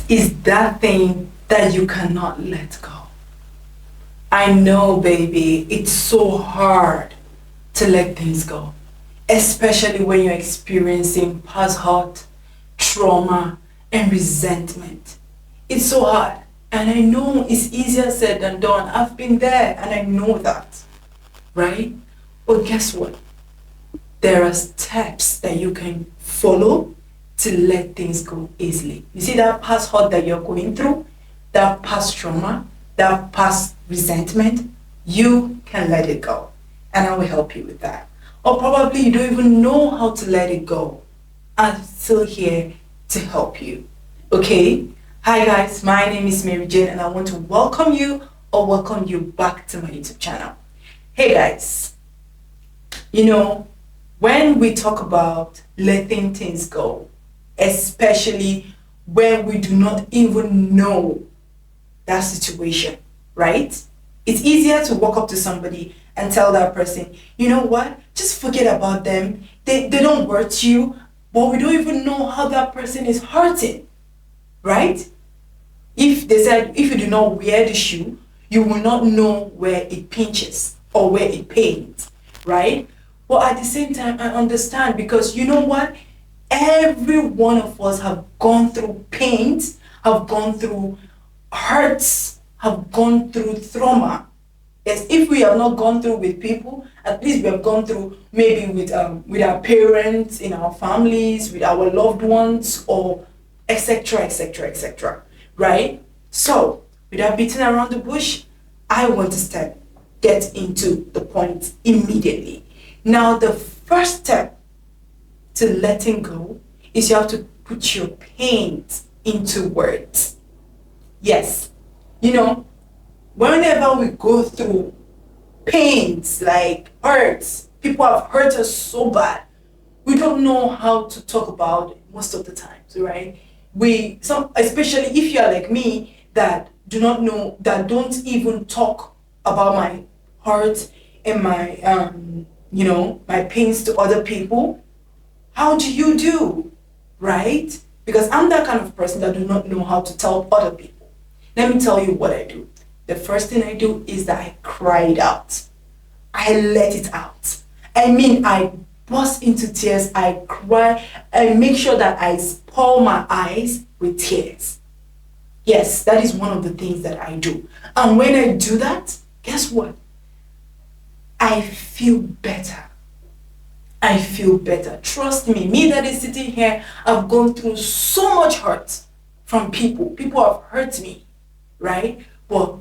is that thing that you cannot let go. I know, baby, it's so hard to let things go, especially when you're experiencing past hurt, trauma, and resentment. It's so hard. And I know it's easier said than done. I've been there and I know that, right? But guess what? There are steps that you can follow to let things go easily. You see that past hurt that you're going through, that past trauma, that past resentment, you can let it go. And I will help you with that. Or probably you don't even know how to let it go. I'm still here to help you. Okay? Hi guys, my name is Mary Jane and I want to welcome you back to my YouTube channel. Hey guys, when we talk about letting things go, especially when we do not even know that situation, right? It's easier to walk up to somebody and tell that person, you know what, just forget about them. They don't hurt you, but we don't even know how that person is hurting, right? If they said, if you do not wear the shoe, you will not know where it pinches or where it pains, right? But at the same time, I understand because you know what? Every one of us have gone through pains, have gone through hurts, have gone through trauma. Yes, if we have not gone through with people, at least we have gone through maybe with our parents, in our families, with our loved ones, or etc., etc., etc. Right? So, without beating around the bush, I want to get into the point immediately. Now, the first step to letting go is you have to put your pains into words. Yes, whenever we go through pains like hurts, people have hurt us so bad, we don't know how to talk about it most of the times, right? Especially if you're like me that don't even talk about my hurt and my my pains to other people. How do you do, right? Because I'm that kind of person that do not know how to tell other people. Let me tell you what I do. The first thing I do is that I cry it out. I let it out. I burst into tears. I cry. I make sure that I spoil my eyes with tears. Yes, that is one of the things that I do. And when I do that, guess what? I feel better. I feel better. Trust me that is sitting here, I've gone through so much hurt from people. People have hurt me, right? But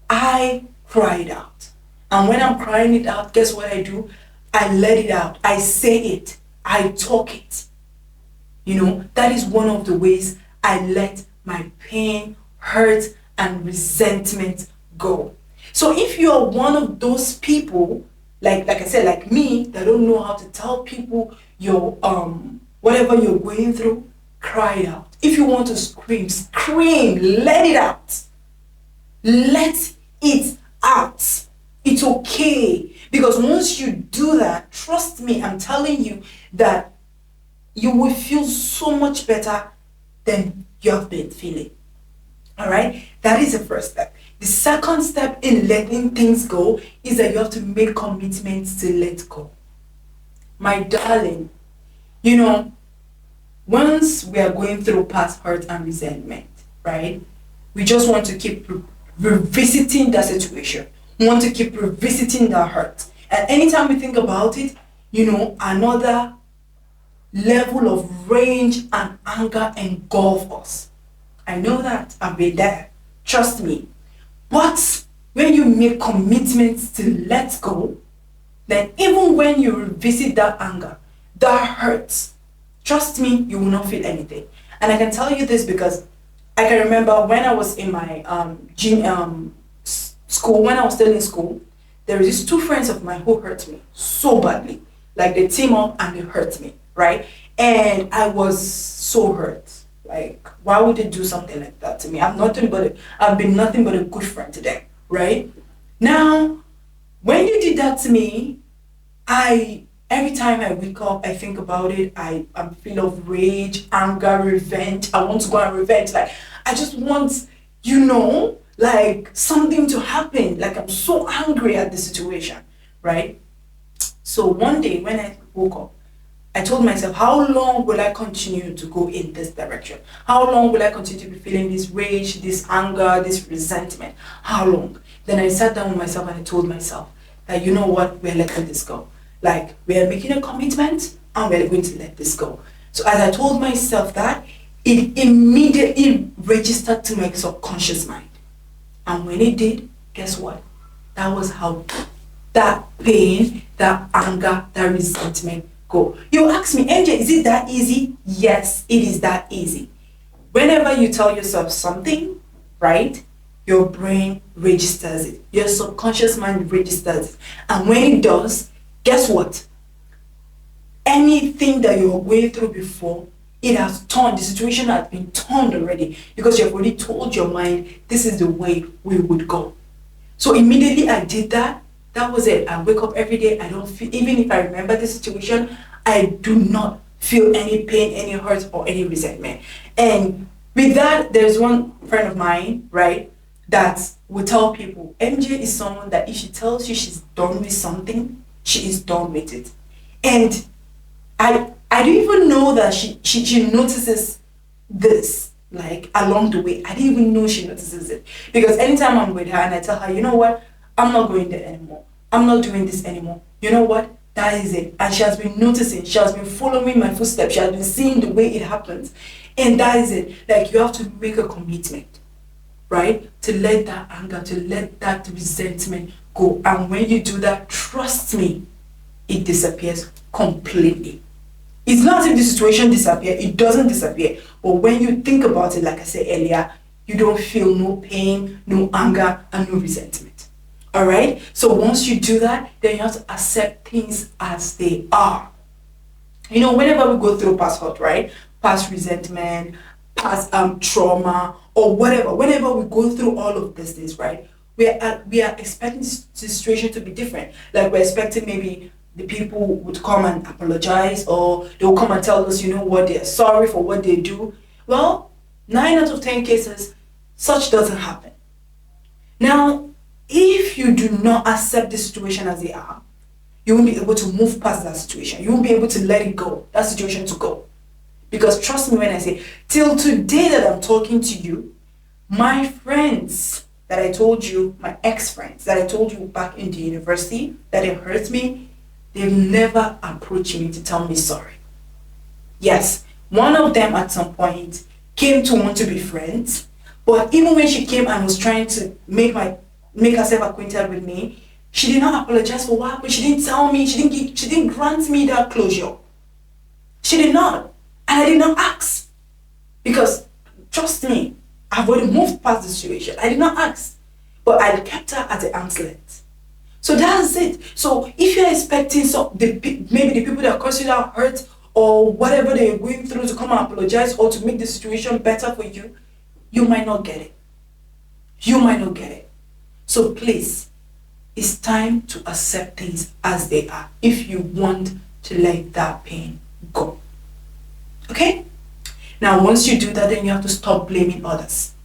I cried out. And when I'm crying it out, guess what I do? I let it out. I say it. I talk it. That is one of the ways I let my pain, hurt, and resentment go. So if you are one of those people, like I said, like me, that don't know how to tell people your whatever you're going through, cry it out. If you want to scream, let it out. Let it out. It's okay. Because once you do that, trust me, I'm telling you that you will feel so much better than you have been feeling. All right? That is the first step. The second step in letting things go is that you have to make commitments to let go. My darling, once we are going through past hurt and resentment, right? We just want to keep revisiting that situation. We want to keep revisiting that hurt. And anytime we think about it, another level of rage and anger engulf us. I know that. I've been there. Trust me. But when you make commitments to let go, then even when you revisit that anger, that hurts, trust me, you will not feel anything. And I can tell you this because I can remember when I was in my school, when I was still in school, there were these two friends of mine who hurt me so badly. Like they team up and they hurt me, right? And I was so hurt. Like, why would they do something like that to me? I've been nothing but a good friend to them, right? Now, when you did that to me, I Every time I wake up, I think about it. I'm full of rage, anger, revenge. I want to go and revenge. Like, I just want, like something to happen. Like, I'm so angry at the situation, right? So one day when I woke up, I told myself, how long will I continue to go in this direction? How long will I continue to be feeling this rage, this anger, this resentment? How long? Then I sat down with myself and I told myself that, you know what, we're letting this go. Like, we're making a commitment and we're going to let this go. So as I told myself that, it immediately registered to my subconscious mind. And when it did, guess what? That was how that pain, that anger, that resentment go. You ask me, MJ, is it that easy? Yes, it is that easy. Whenever you tell yourself something, right, your brain registers it. Your subconscious mind registers it. And when it does, guess what? Anything that you were going through before, it has turned. The situation has been turned already because you've already told your mind this is the way we would go. So immediately I did that. That was it. I wake up every day. I don't feel, even if I remember the situation, I do not feel any pain, any hurt, or any resentment. And with that, there's one friend of mine, right, that will tell people, MJ is someone that if she tells you she's done with something, she is done with it. And I don't even know that she notices this, like, along the way. I didn't even know she notices it. Because anytime I'm with her and I tell her, you know what, I'm not going there anymore. I'm not doing this anymore. You know what? That is it. And she has been noticing. She has been following my footsteps. She has been seeing the way it happens. And that is it. Like, you have to make a commitment, right? To let that anger, to let that resentment go. And when you do that, trust me, it disappears completely. It's not if the situation disappears. It doesn't disappear. But when you think about it, like I said earlier, you don't feel no pain, no anger, and no resentment. All right? So once you do that, then you have to accept things as they are. Whenever we go through past hurt, right? Past resentment, past trauma, or whatever, whenever we go through all of these things, right? We are expecting the situation to be different. Like, we're expecting maybe the people would come and apologize, or they'll come and tell us, you know what, they're sorry for what they do. Well, 9 out of 10 cases, such doesn't happen. Now, if you do not accept the situation as they are, you won't be able to move past that situation. You won't be able to let it go, that situation to go. Because trust me when I say, till today that I'm talking to you, my friends that I told you, my ex-friends that I told you back in the university that it hurt me, they've never approached me to tell me sorry. Yes, one of them at some point came to want to be friends, but even when she came and was trying to make herself acquainted with me, she did not apologize for what happened. She didn't tell me. She didn't grant me that closure. She did not, and I did not ask, because trust me, I've already moved past the situation. I did not ask, but I kept her at the arm's length. So that's it. So if you're expecting maybe the people that caused you that hurt or whatever they're going through to come and apologize or to make the situation better for you, you might not get it. You might not get it. So please, it's time to accept things as they are if you want to let that pain go. Okay? Now, once you do that, then you have to stop blaming others.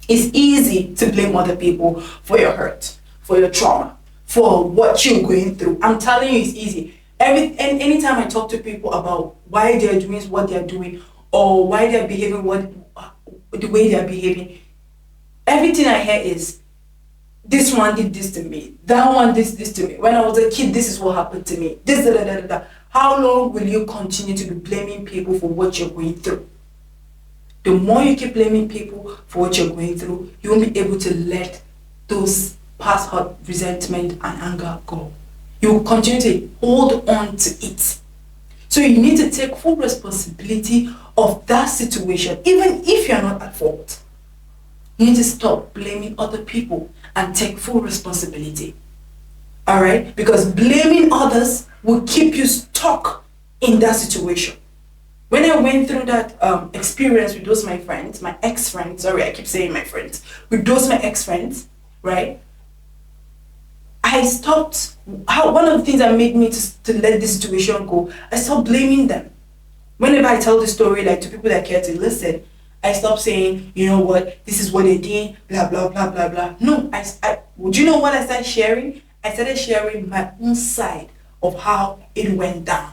It's easy to blame other people for your hurt, for your trauma, for what you're going through. I'm telling you, it's easy. Anytime I talk to people about why they're doing what they're doing, or why they're behaving the way they're behaving, everything I hear is, this one did this to me, that one did this to me. When I was a kid, this is what happened to me. This, da, da, da, da, da. How long will you continue to be blaming people for what you're going through? The more you keep blaming people for what you're going through, you won't be able to let those past hurt, resentment, and anger go. You will continue to hold on to it. So you need to take full responsibility of that situation, even if you're not at fault. You need to stop blaming other people and take full responsibility. All right? Because blaming others will keep you stuck in that situation. When I went through that experience with those my friends, my ex-friends, sorry, I keep saying my friends, with those my ex-friends, right? I I stopped, one of the things that made me to let this situation go, I stopped blaming them. Whenever I tell the story, like to people that care to listen, I stopped saying, you know what, this is what they did, blah, blah, blah, blah, blah. No, would you know what I started sharing? I started sharing my own side of how it went down.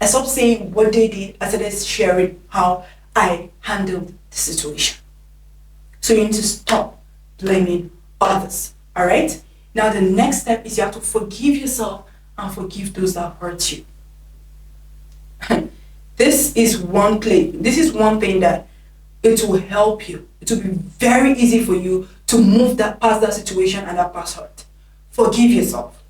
I stopped saying what they did. I started sharing how I handled the situation. So you need to stop blaming others. All right? Now the next step is you have to forgive yourself and forgive those that hurt you. This is one thing that it will help you. It will be very easy for you to move that past that situation and that past hurt. Forgive yourself.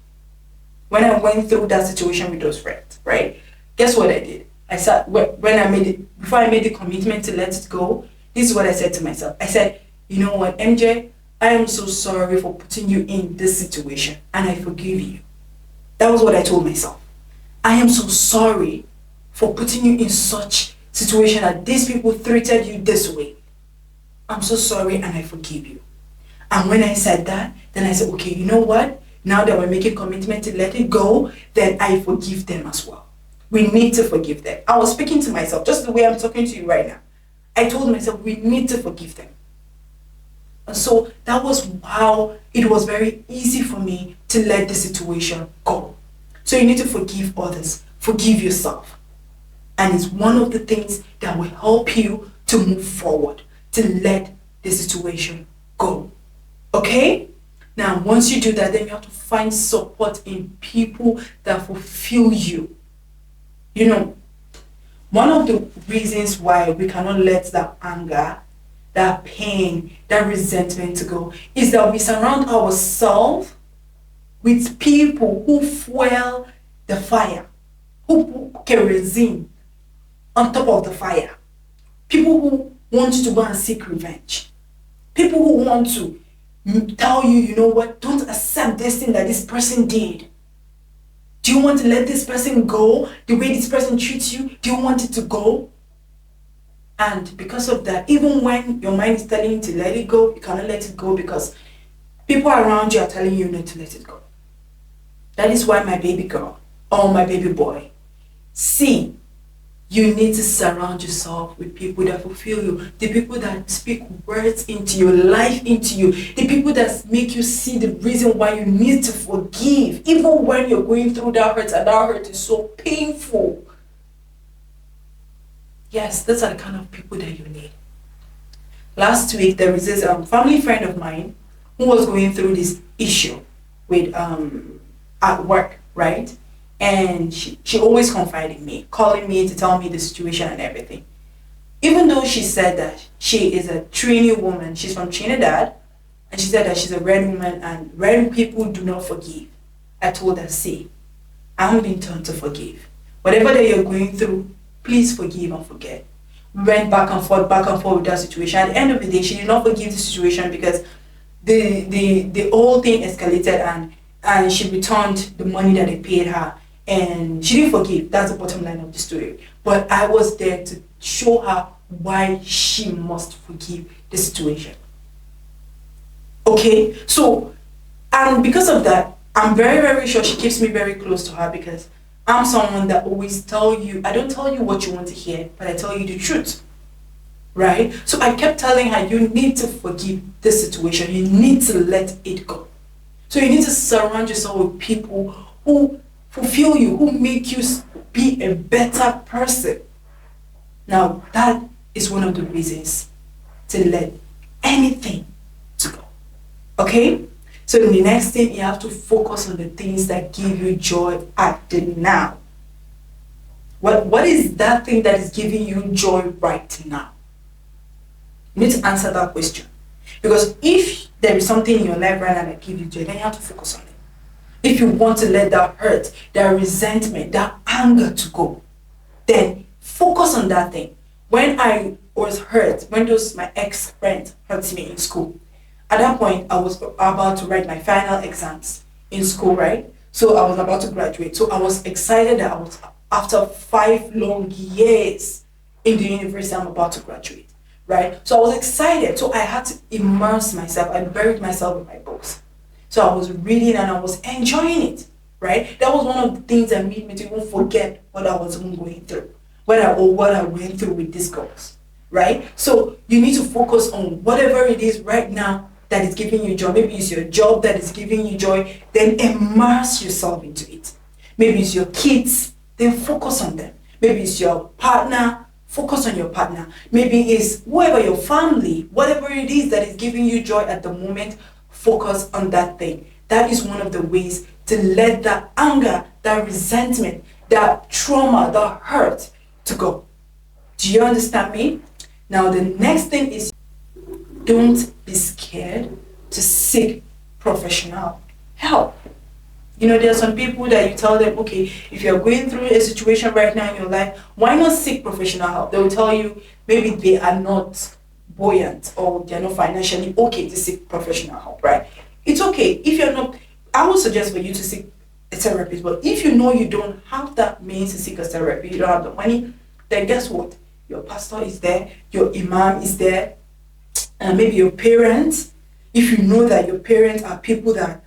When I went through that situation with those friends, right? Guess what I did? Before I made the commitment to let it go, this is what I said to myself. I said, you know what, MJ, I am so sorry for putting you in this situation, and I forgive you. That was what I told myself. I am so sorry for putting you in such situation that these people treated you this way. I'm so sorry and I forgive you. And when I said that, then I said, okay, you know what? Now that we're making commitment to let it go, then I forgive them as well. We need to forgive them. I was speaking to myself just the way I'm talking to you right now. I told myself we need to forgive them. And so that was how it was very easy for me to let the situation go. So you need to forgive others. Forgive yourself. And it's one of the things that will help you to move forward, to let the situation go. Okay? Now, once you do that, then you have to find support in people that fulfill you. You know, one of the reasons why we cannot let that anger, that pain, that resentment to go is that we surround ourselves with people who fuel the fire, who put kerosene on top of the fire. People who want you to go and seek revenge. People who want to tell you, you know what, don't accept this thing that this person did. Do you want to let this person go the way this person treats you? Do you want it to go? And because of that, even when your mind is telling you to let it go, you cannot let it go because people around you are telling you not to let it go. That is why my baby girl or my baby boy, see, you need to surround yourself with people that fulfill you, the people that speak words into your life, into you, the people that make you see the reason why you need to forgive, even when you're going through that hurt and that hurt is so painful. Yes, those are the kind of people that you need. Last week, there was this family friend of mine who was going through this issue with at work, right? And she always confided in me, calling me to tell me the situation and everything. Even though she said that she is a Trini woman, she's from Trinidad, and she said that she's a red woman and red people do not forgive. I told her, see, I'm being taught to forgive. Whatever that you're going through, please forgive and forget. We went back and forth with that situation. At the end of the day, she did not forgive the situation because the whole thing escalated and she returned the money that they paid her. And she didn't forgive. That's the bottom line of the story. But I was there to show her why she must forgive the situation. Okay? So, and because of that, I'm very, very sure she keeps me very close to her because I'm someone that always tell you, I don't tell you what you want to hear, but I tell you the truth. Right? So I kept telling her, you need to forgive this situation. You need to let it go. So you need to surround yourself with people who fulfill you, who make you be a better person. Now, that is one of the reasons to let anything to go. Okay? So the next thing, you have to focus on the things that give you joy at the now. What is that thing that is giving you joy right now? You need to answer that question. Because if there is something in your life right now that gives you joy, then you have to focus on it. If you want to let that hurt, that resentment, that anger to go, then focus on that thing. When I was hurt, when my ex-friend hurt me in school, at that point, I was about to write my final exams in school, right? So I was about to graduate. So I was excited that after 5 long years in the university, I'm about to graduate, right? So I was excited. So I had to immerse myself. I buried myself in my books. So So I was reading and I was enjoying it, right? That was one of the things that made me to even forget what I was even going through, what I went through with these girls, right? So you need to focus on whatever it is right now that is giving you joy. Maybe it's your job that is giving you joy, then immerse yourself into it. Maybe it's your kids, then focus on them. Maybe it's your partner, focus on your partner. Maybe it's whoever, your family, whatever it is that is giving you joy at the moment, focus on that thing. That is one of the ways to let that anger, that resentment, that trauma, that hurt to go. Do you understand me? Now the next thing is, don't be scared to seek professional help. You know, there are some people that you tell them, okay, if you're going through a situation right now in your life, why not seek professional help? They will tell you maybe they are not buoyant or they're not financially okay to seek professional help, right? It's okay. If you're not, I would suggest for you to seek a therapist. But if you know you don't have that means to seek a therapy, you don't have the money, then guess what? Your pastor is there, your imam is there, and maybe your parents. If you know that your parents are people that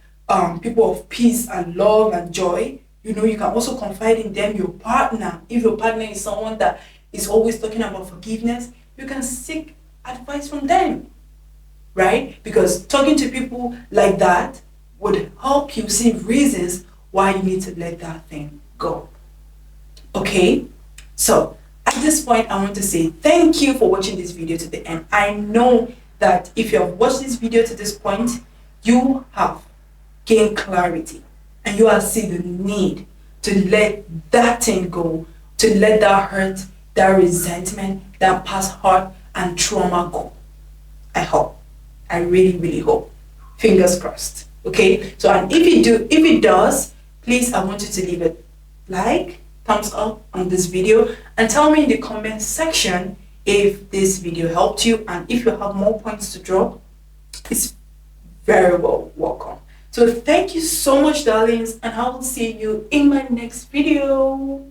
people of peace and love and joy, you know, you can also confide in them. Your partner, if your partner is someone that is always talking about forgiveness, you can seek advice from them, right? Because talking to people like that would help you see reasons why you need to let that thing go. Okay, so at this point I want to say thank you for watching this video to the end. I know that if you have watched this video to this point, you have gained clarity and you have seen the need to let that thing go, to let that hurt, that resentment, that past hurt and trauma go. I hope. I really, really hope. Fingers crossed. Okay, so and if it does, please, I want you to leave a like, thumbs up on this video and tell me in the comment section if this video helped you, and if you have more points to drop, it's very well welcome. So thank you so much, darlings, and I will see you in my next video.